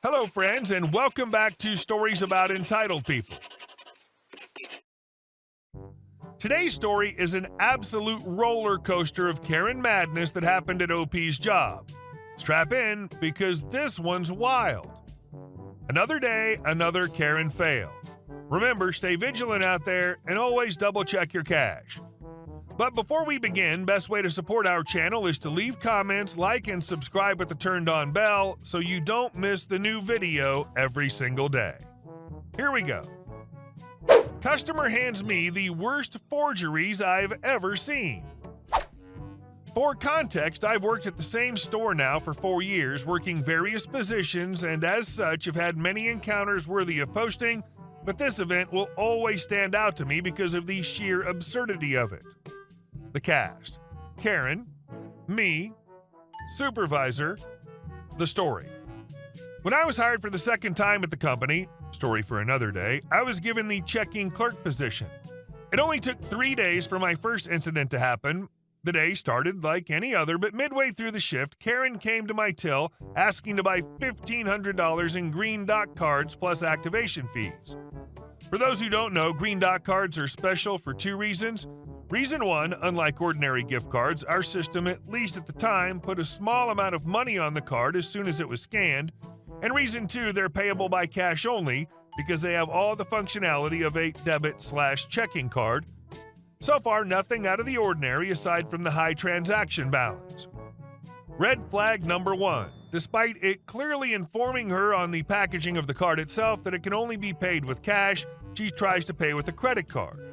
Hello, friends, and welcome back to Stories About Entitled People. Today's story is an absolute roller coaster of Karen madness that happened at OP's job. Strap in, because this one's wild. Another day, another Karen fail. Remember, stay vigilant out there and always double-check your cash. But before we begin, best way to support our channel is to leave comments, like, and subscribe with the turned-on bell so you don't miss the new video every single day. Here we go. Customer hands me the worst forgeries I've ever seen. For context, I've worked at the same store now for 4 years, working various positions, and as such have had many encounters worthy of posting, but this event will always stand out to me because of the sheer absurdity of it. The cast: Karen, me, supervisor, the story. When I was hired for the second time at the company, story for another day, I was given the checking clerk position. It only took 3 days for my first incident to happen. The day started like any other, but midway through the shift, Karen came to my till asking to buy $1,500 in green dot cards plus activation fees. For those who don't know, green dot cards are special for 2 reasons. Reason 1, unlike ordinary gift cards, our system, at least at the time, put a small amount of money on the card as soon as it was scanned. And reason 2, they're payable by cash only because they have all the functionality of a debit/checking card. So far, nothing out of the ordinary aside from the high transaction balance. Red flag number 1. Despite it clearly informing her on the packaging of the card itself that it can only be paid with cash, she tries to pay with a credit card.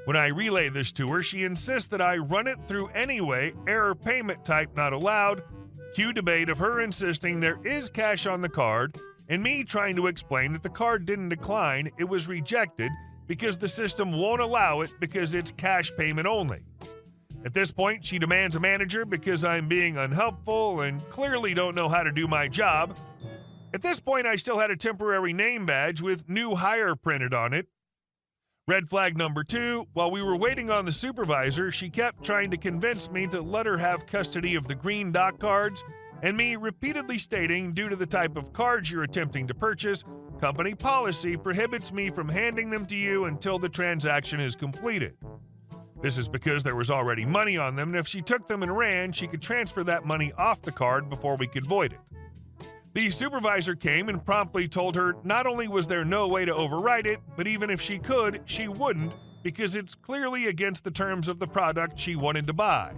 When I relay this to her, she insists that I run it through anyway, error payment type not allowed. Cue debate of her insisting there is cash on the card, and me trying to explain that the card didn't decline, it was rejected because the system won't allow it because it's cash payment only. At this point, she demands a manager because I'm being unhelpful and clearly don't know how to do my job. At this point, I still had a temporary name badge with new hire printed on it. Red flag number 2, while we were waiting on the supervisor, she kept trying to convince me to let her have custody of the green dot cards, and me repeatedly stating, due to the type of cards you're attempting to purchase, company policy prohibits me from handing them to you until the transaction is completed. This is because there was already money on them, and if she took them and ran, she could transfer that money off the card before we could void it. The supervisor came and promptly told her not only was there no way to override it, but even if she could, she wouldn't because it's clearly against the terms of the product she wanted to buy.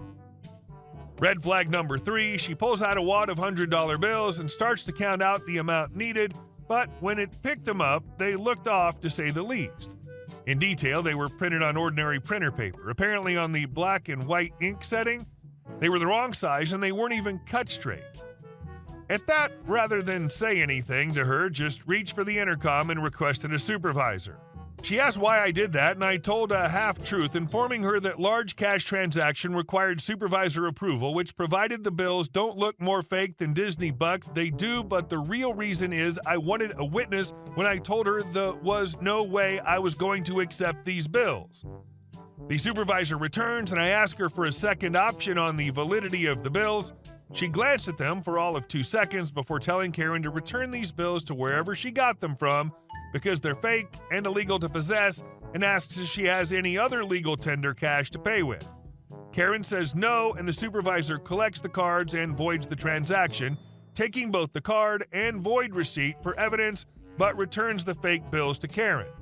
Red flag number 3, she pulls out a wad of $100 bills and starts to count out the amount needed, but when it picked them up, they looked off to say the least. In detail, they were printed on ordinary printer paper, apparently on the black and white ink setting. They were the wrong size and they weren't even cut straight. At that, rather than say anything to her, just reached for the intercom and requested a supervisor. She asked why I did that, and I told a half-truth, informing her that large cash transaction required supervisor approval, which provided the bills don't look more fake than Disney bucks, they do, but the real reason is I wanted a witness when I told her there was no way I was going to accept these bills. The supervisor returns, and I ask her for a second option on the validity of the bills. She glanced at them for all of 2 seconds before telling Karen to return these bills to wherever she got them from because they're fake and illegal to possess, and asks if she has any other legal tender cash to pay with. Karen says no, and the supervisor collects the cards and voids the transaction, taking both the card and void receipt for evidence, but returns the fake bills to Karen.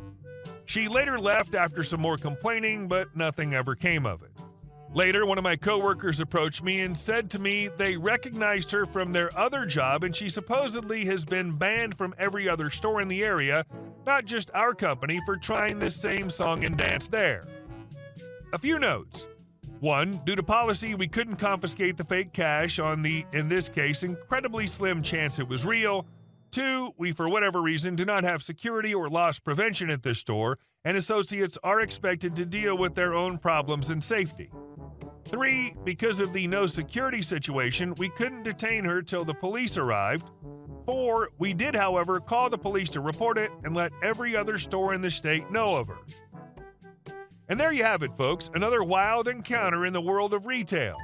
She later left after some more complaining, but nothing ever came of it. Later, one of my coworkers approached me and said to me they recognized her from their other job and she supposedly has been banned from every other store in the area, not just our company, for trying this same song and dance there. A few notes. 1, due to policy, we couldn't confiscate the fake cash on the, in this case, incredibly slim chance it was real. 2, we, for whatever reason, do not have security or loss prevention at this store, and associates are expected to deal with their own problems and safety. 3, because of the no security situation, we couldn't detain her till the police arrived. 4, we did, however, call the police to report it and let every other store in the state know of her. And there you have it, folks, another wild encounter in the world of retail.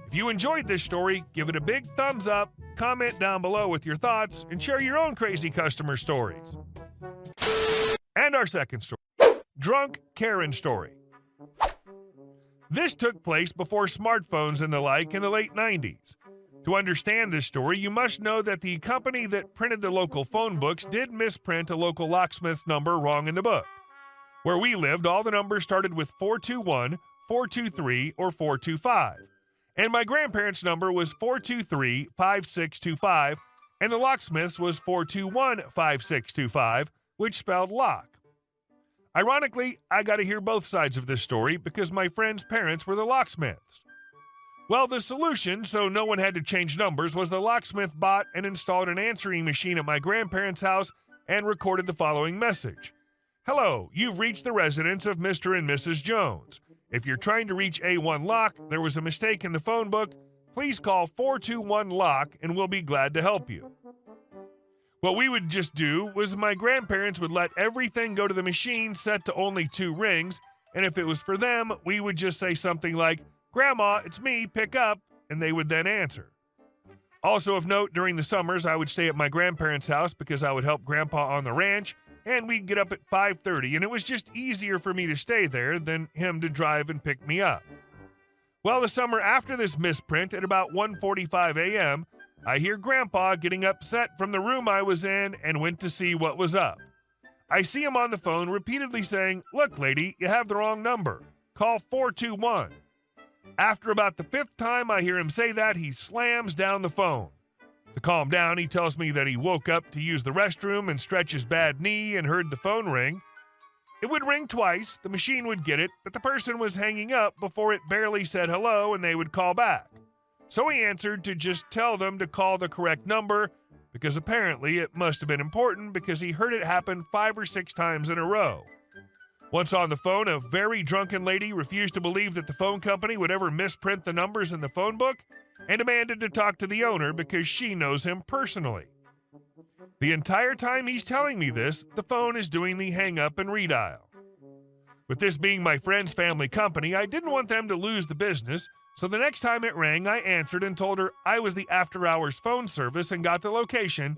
If you enjoyed this story, give it a big thumbs up, comment down below with your thoughts and share your own crazy customer stories. And our second story, Drunk Karen Story. This took place before smartphones and the like in the late 90s. To understand this story, you must know that the company that printed the local phone books did misprint a local locksmith's number wrong in the book. Where we lived, all the numbers started with 421, 423, or 425. And my grandparents' number was 423-5625, and the locksmith's was 421-5625, which spelled lock. Ironically, I got to hear both sides of this story because my friend's parents were the locksmiths. Well, the solution, so no one had to change numbers, was the locksmith bought and installed an answering machine at my grandparents' house and recorded the following message. Hello, you've reached the residence of Mr. and Mrs. Jones. If you're trying to reach A1 Lock, there was a mistake in the phone book. Please call 421 Lock and we'll be glad to help you. What we would just do was my grandparents would let everything go to the machine set to only 2 rings, and if it was for them, we would just say something like, Grandma, it's me, pick up, and they would then answer. Also of note, during the summers, I would stay at my grandparents' house because I would help Grandpa on the ranch, and we'd get up at 5:30, and it was just easier for me to stay there than him to drive and pick me up. Well, the summer after this misprint, at about 1:45 a.m., I hear Grandpa getting upset from the room I was in and went to see what was up. I see him on the phone repeatedly saying, Look, lady, you have the wrong number. Call 421. After about the 5th time I hear him say that, he slams down the phone. To calm down, he tells me that he woke up to use the restroom and stretch his bad knee and heard the phone ring. It would ring twice, the machine would get it, but the person was hanging up before it barely said hello and they would call back. So he answered to just tell them to call the correct number, because apparently it must have been important because he heard it happen 5 or 6 times in a row. Once on the phone, a very drunken lady refused to believe that the phone company would ever misprint the numbers in the phone book and demanded to talk to the owner because she knows him personally. The entire time he's telling me this, the phone is doing the hang up and redial. With this being my friend's family company, I didn't want them to lose the business, so the next time it rang, I answered and told her I was the after-hours phone service and got the location.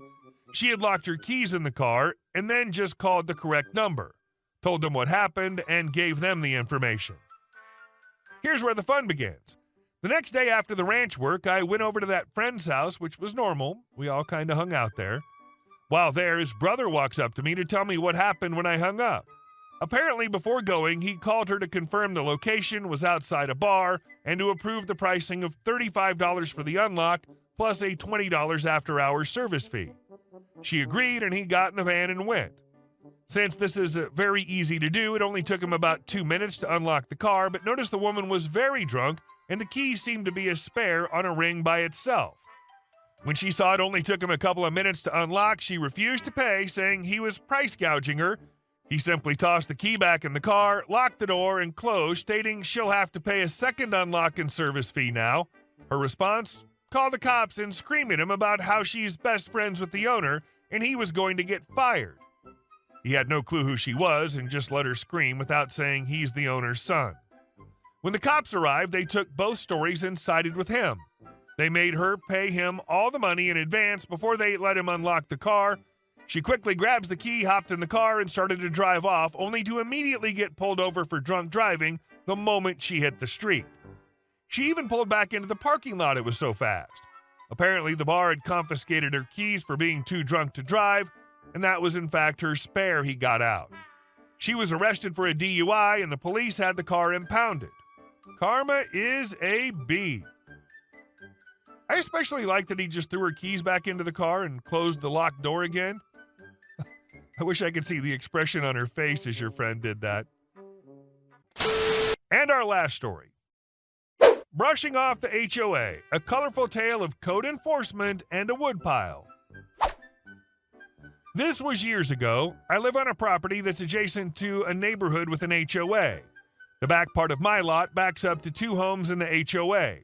She had locked her keys in the car and then just called the correct number, told them what happened, and gave them the information. Here's where the fun begins. The next day after the ranch work, I went over to that friend's house, which was normal. We all kind of hung out there. While there, his brother walks up to me to tell me what happened when I hung up. Apparently, before going, he called her to confirm the location was outside a bar and to approve the pricing of $35 for the unlock plus a $20 after-hours service fee. She agreed, and he got in the van and went. Since this is very easy to do, it only took him about 2 minutes to unlock the car, but notice the woman was very drunk, and the key seemed to be a spare on a ring by itself. When she saw it only took him a couple of minutes to unlock, she refused to pay, saying he was price gouging her. He simply tossed the key back in the car, locked the door, and closed, stating she'll have to pay a second unlock and service fee now. Her response? Call the cops and scream at him about how she's best friends with the owner and he was going to get fired. He had no clue who she was and just let her scream without saying he's the owner's son. When the cops arrived, they took both stories and sided with him. They made her pay him all the money in advance before they let him unlock the car. She quickly grabs the key, hopped in the car, and started to drive off, only to immediately get pulled over for drunk driving the moment she hit the street. She even pulled back into the parking lot, it was so fast. Apparently, the bar had confiscated her keys for being too drunk to drive, and that was in fact her spare he got out. She was arrested for a DUI, and the police had the car impounded. Karma is a B. I especially like that he just threw her keys back into the car and closed the locked door again. I wish I could see the expression on her face as your friend did that. And our last story. Brushing off the HOA, a colorful tale of code enforcement and a woodpile. This was years ago. I live on a property that's adjacent to a neighborhood with an HOA. The back part of my lot backs up to 2 homes in the HOA.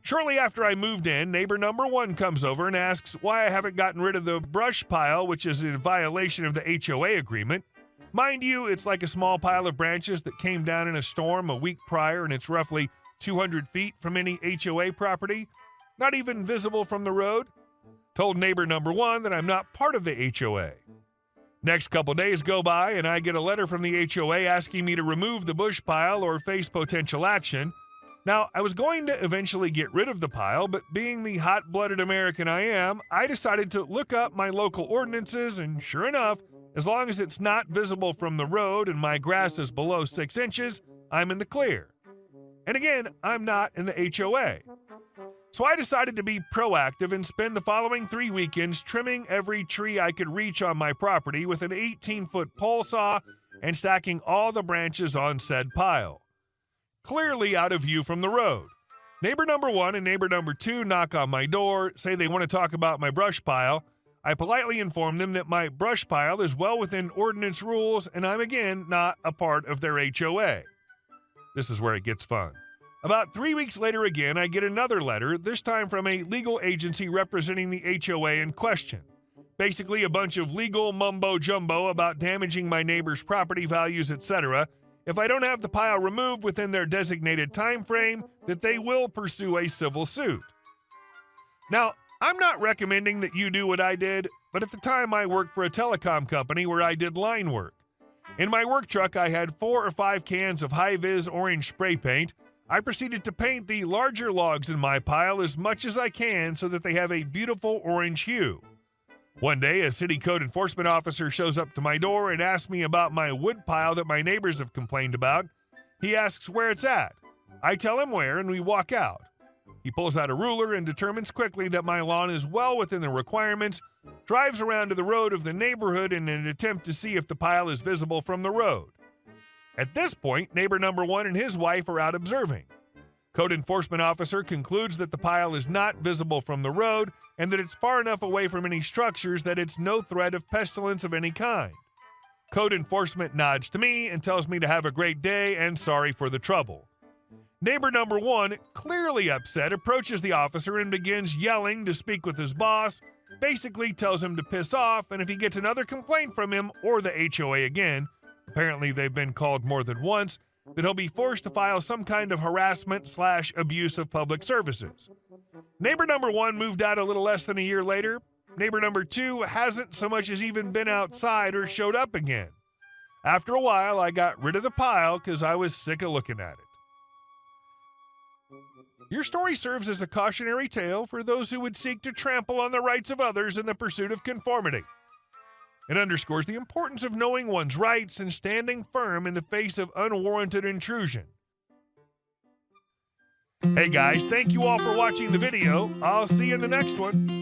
Shortly after I moved in, neighbor number 1 comes over and asks why I haven't gotten rid of the brush pile, which is in violation of the HOA agreement. Mind you, it's like a small pile of branches that came down in a storm a week prior, and it's roughly 200 feet from any HOA property, not even visible from the road. Told neighbor number 1 that I'm not part of the HOA. Next couple days go by and I get a letter from the HOA asking me to remove the bush pile or face potential action. Now, I was going to eventually get rid of the pile, but being the hot-blooded American I am, I decided to look up my local ordinances, and sure enough, as long as it's not visible from the road and my grass is below 6 inches, I'm in the clear. And again, I'm not in the HOA. So I decided to be proactive and spend the following 3 weekends trimming every tree I could reach on my property with an 18-foot pole saw and stacking all the branches on said pile, clearly out of view from the road. Neighbor number 1 and neighbor number 2 knock on my door, say they want to talk about my brush pile. I politely inform them that my brush pile is well within ordinance rules and I'm again not a part of their HOA. This is where it gets fun. About 3 weeks later again, I get another letter, this time from a legal agency representing the HOA in question. Basically a bunch of legal mumbo-jumbo about damaging my neighbor's property values, etc. If I don't have the pile removed within their designated time frame, that they will pursue a civil suit. Now, I'm not recommending that you do what I did, but at the time I worked for a telecom company where I did line work. In my work truck, I had 4 or 5 cans of high-vis orange spray paint. I proceeded to paint the larger logs in my pile as much as I can so that they have a beautiful orange hue. One day, a city code enforcement officer shows up to my door and asks me about my wood pile that my neighbors have complained about. He asks where it's at. I tell him where, and we walk out. He pulls out a ruler and determines quickly that my lawn is well within the requirements, drives around to the road of the neighborhood in an attempt to see if the pile is visible from the road. At this point, neighbor number 1 and his wife are out observing. Code enforcement officer concludes that the pile is not visible from the road and that it's far enough away from any structures that it's no threat of pestilence of any kind. Code enforcement nods to me and tells me to have a great day and sorry for the trouble. Neighbor number 1, clearly upset, approaches the officer and begins yelling to speak with his boss, basically tells him to piss off, and if he gets another complaint from him or the HOA again, apparently they've been called more than once, that he'll be forced to file some kind of harassment/abuse of public services. Neighbor number 1 moved out a little less than a year later. Neighbor number 2 hasn't so much as even been outside or showed up again. After a while, I got rid of the pile because I was sick of looking at it. Your story serves as a cautionary tale for those who would seek to trample on the rights of others in the pursuit of conformity. It underscores the importance of knowing one's rights and standing firm in the face of unwarranted intrusion. Hey guys, thank you all for watching the video. I'll see you in the next one.